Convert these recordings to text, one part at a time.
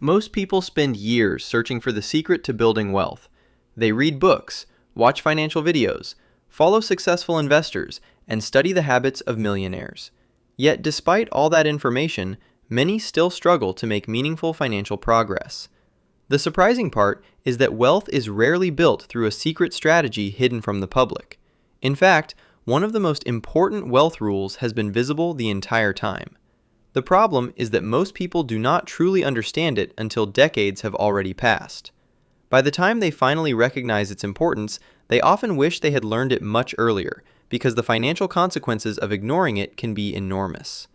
Most people spend years searching for the secret to building wealth. They read books, watch financial videos, follow successful investors, and study the habits of millionaires. Yet despite all that information, many still struggle to make meaningful financial progress. The surprising part is that wealth is rarely built through a secret strategy hidden from the public. In fact, one of the most important wealth rules has been visible the entire time. The problem is that most people do not truly understand it until decades have already passed. By the time they finally recognize its importance, they often wish they had learned it much earlier, because the financial consequences of ignoring it can be enormous.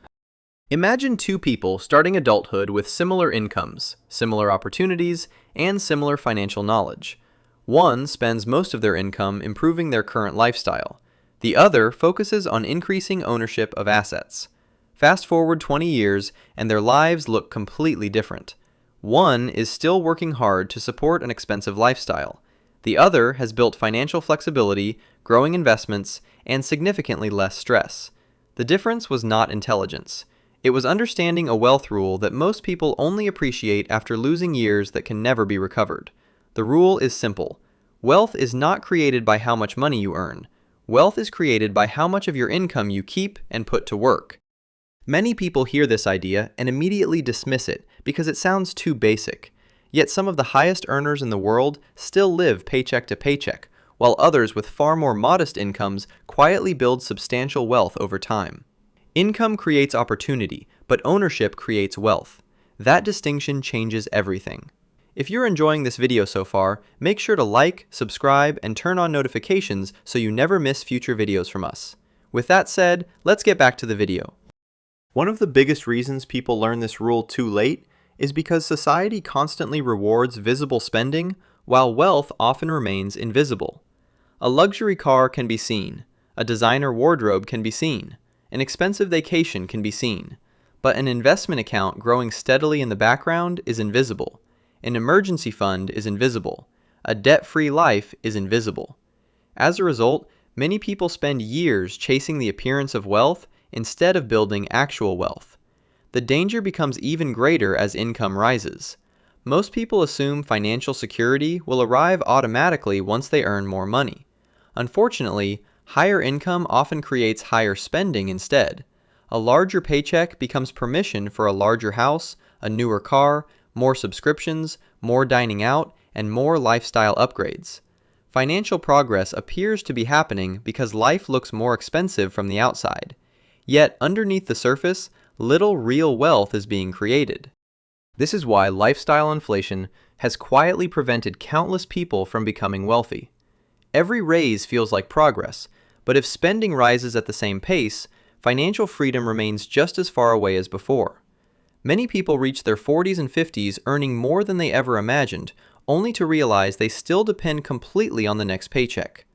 Imagine two people starting adulthood with similar incomes, similar opportunities, and similar financial knowledge. One spends most of their income improving their current lifestyle. The other focuses on increasing ownership of assets. Fast forward 20 years, and their lives look completely different. One is still working hard to support an expensive lifestyle. The other has built financial flexibility, growing investments, and significantly less stress. The difference was not intelligence. It was understanding a wealth rule that most people only appreciate after losing years that can never be recovered. The rule is simple. Wealth is not created by how much money you earn. Wealth is created by how much of your income you keep and put to work. Many people hear this idea and immediately dismiss it because it sounds too basic. Yet some of the highest earners in the world still live paycheck to paycheck, while others with far more modest incomes quietly build substantial wealth over time. Income creates opportunity, but ownership creates wealth. That distinction changes everything. If you're enjoying this video so far, make sure to like, subscribe, and turn on notifications so you never miss future videos from us. With that said, let's get back to the video. One of the biggest reasons people learn this rule too late is because society constantly rewards visible spending, while wealth often remains invisible. A luxury car can be seen, a designer wardrobe can be seen, an expensive vacation can be seen, but an investment account growing steadily in the background is invisible. An emergency fund is invisible. A debt-free life is invisible. As a result, many people spend years chasing the appearance of wealth instead of building actual wealth. The danger becomes even greater as income rises. Most people assume financial security will arrive automatically once they earn more money. Unfortunately, higher income often creates higher spending instead. A larger paycheck becomes permission for a larger house, a newer car, more subscriptions, more dining out, and more lifestyle upgrades. Financial progress appears to be happening because life looks more expensive from the outside. Yet, underneath the surface, little real wealth is being created. This is why lifestyle inflation has quietly prevented countless people from becoming wealthy. Every raise feels like progress, but if spending rises at the same pace, financial freedom remains just as far away as before. Many people reach their 40s and 50s earning more than they ever imagined, only to realize they still depend completely on the next paycheck.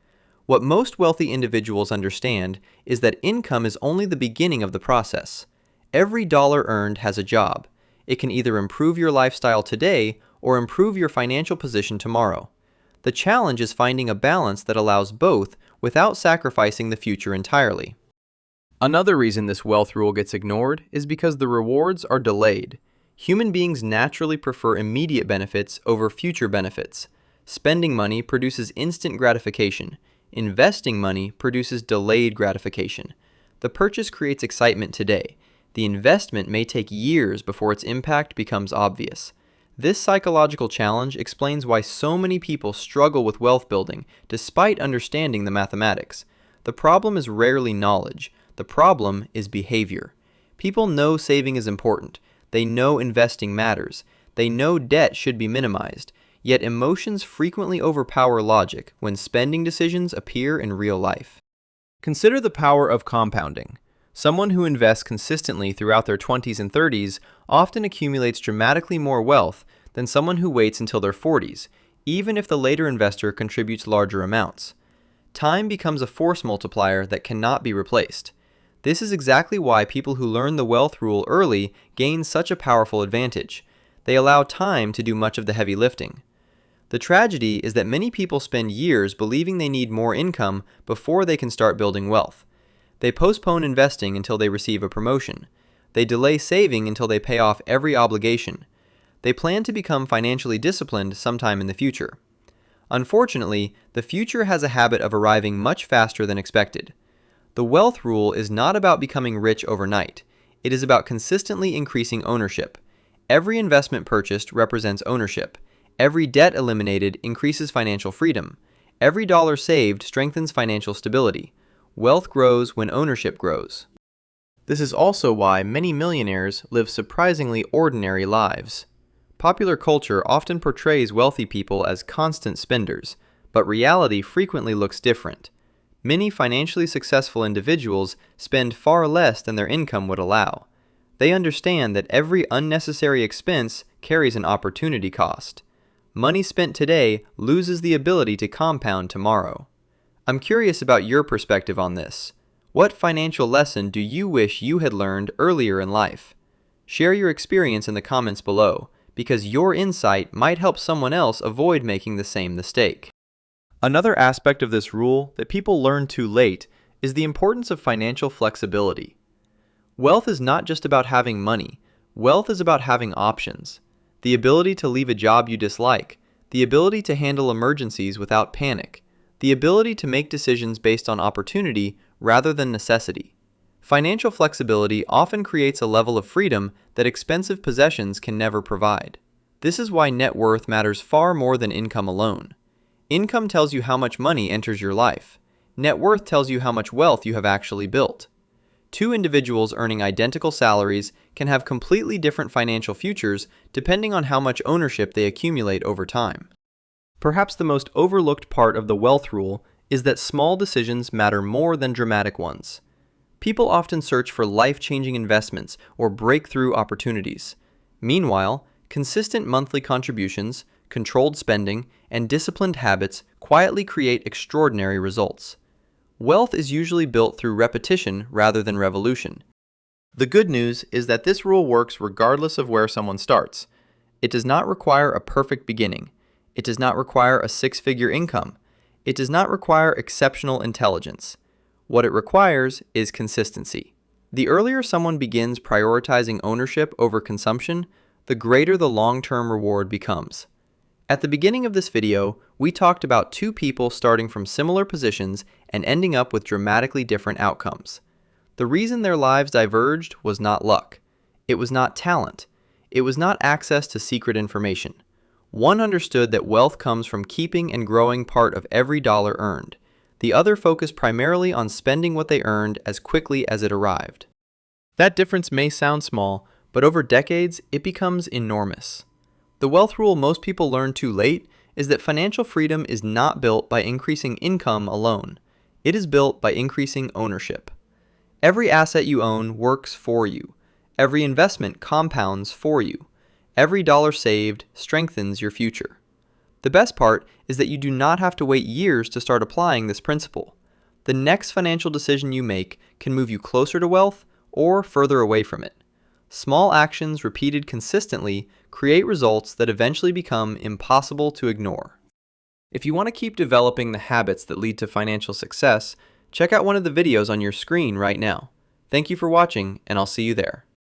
What most wealthy individuals understand is that income is only the beginning of the process. Every dollar earned has a job. It can either improve your lifestyle today or improve your financial position tomorrow. The challenge is finding a balance that allows both without sacrificing the future entirely. Another reason this wealth rule gets ignored is because the rewards are delayed. Human beings naturally prefer immediate benefits over future benefits. Spending money produces instant gratification. Investing money produces delayed gratification. The purchase creates excitement today. The investment may take years before its impact becomes obvious. This psychological challenge explains why so many people struggle with wealth building despite understanding the mathematics. The problem is rarely knowledge. The problem is behavior. People know saving is important. They know investing matters. They know debt should be minimized. Yet emotions frequently overpower logic when spending decisions appear in real life. Consider the power of compounding. Someone who invests consistently throughout their 20s and 30s often accumulates dramatically more wealth than someone who waits until their 40s, even if the later investor contributes larger amounts. Time becomes a force multiplier that cannot be replaced. This is exactly why people who learn the wealth rule early gain such a powerful advantage. They allow time to do much of the heavy lifting. The tragedy is that many people spend years believing they need more income before they can start building wealth. They postpone investing until they receive a promotion. They delay saving until they pay off every obligation. They plan to become financially disciplined sometime in the future. Unfortunately, the future has a habit of arriving much faster than expected. The wealth rule is not about becoming rich overnight. It is about consistently increasing ownership. Every investment purchased represents ownership. Every debt eliminated increases financial freedom. Every dollar saved strengthens financial stability. Wealth grows when ownership grows. This is also why many millionaires live surprisingly ordinary lives. Popular culture often portrays wealthy people as constant spenders, but reality frequently looks different. Many financially successful individuals spend far less than their income would allow. They understand that every unnecessary expense carries an opportunity cost. Money spent today loses the ability to compound tomorrow. I'm curious about your perspective on this. What financial lesson do you wish you had learned earlier in life? Share your experience in the comments below, because your insight might help someone else avoid making the same mistake. Another aspect of this rule that people learn too late is the importance of financial flexibility. Wealth is not just about having money. Wealth is about having options. The ability to leave a job you dislike, the ability to handle emergencies without panic, the ability to make decisions based on opportunity rather than necessity. Financial flexibility often creates a level of freedom that expensive possessions can never provide. This is why net worth matters far more than income alone. Income tells you how much money enters your life. Net worth tells you how much wealth you have actually built. Two individuals earning identical salaries can have completely different financial futures depending on how much ownership they accumulate over time. Perhaps the most overlooked part of the wealth rule is that small decisions matter more than dramatic ones. People often search for life-changing investments or breakthrough opportunities. Meanwhile, consistent monthly contributions, controlled spending, and disciplined habits quietly create extraordinary results. Wealth is usually built through repetition rather than revolution. The good news is that this rule works regardless of where someone starts. It does not require a perfect beginning. It does not require a six-figure income. It does not require exceptional intelligence. What it requires is consistency. The earlier someone begins prioritizing ownership over consumption, the greater the long-term reward becomes. At the beginning of this video, we talked about two people starting from similar positions and ending up with dramatically different outcomes. The reason their lives diverged was not luck. It was not talent. It was not access to secret information. One understood that wealth comes from keeping and growing part of every dollar earned. The other focused primarily on spending what they earned as quickly as it arrived. That difference may sound small, but over decades, it becomes enormous. The wealth rule most people learn too late is that financial freedom is not built by increasing income alone. It is built by increasing ownership. Every asset you own works for you. Every investment compounds for you. Every dollar saved strengthens your future. The best part is that you do not have to wait years to start applying this principle. The next financial decision you make can move you closer to wealth or further away from it. Small actions repeated consistently create results that eventually become impossible to ignore. If you want to keep developing the habits that lead to financial success, check out one of the videos on your screen right now. Thank you for watching, and I'll see you there.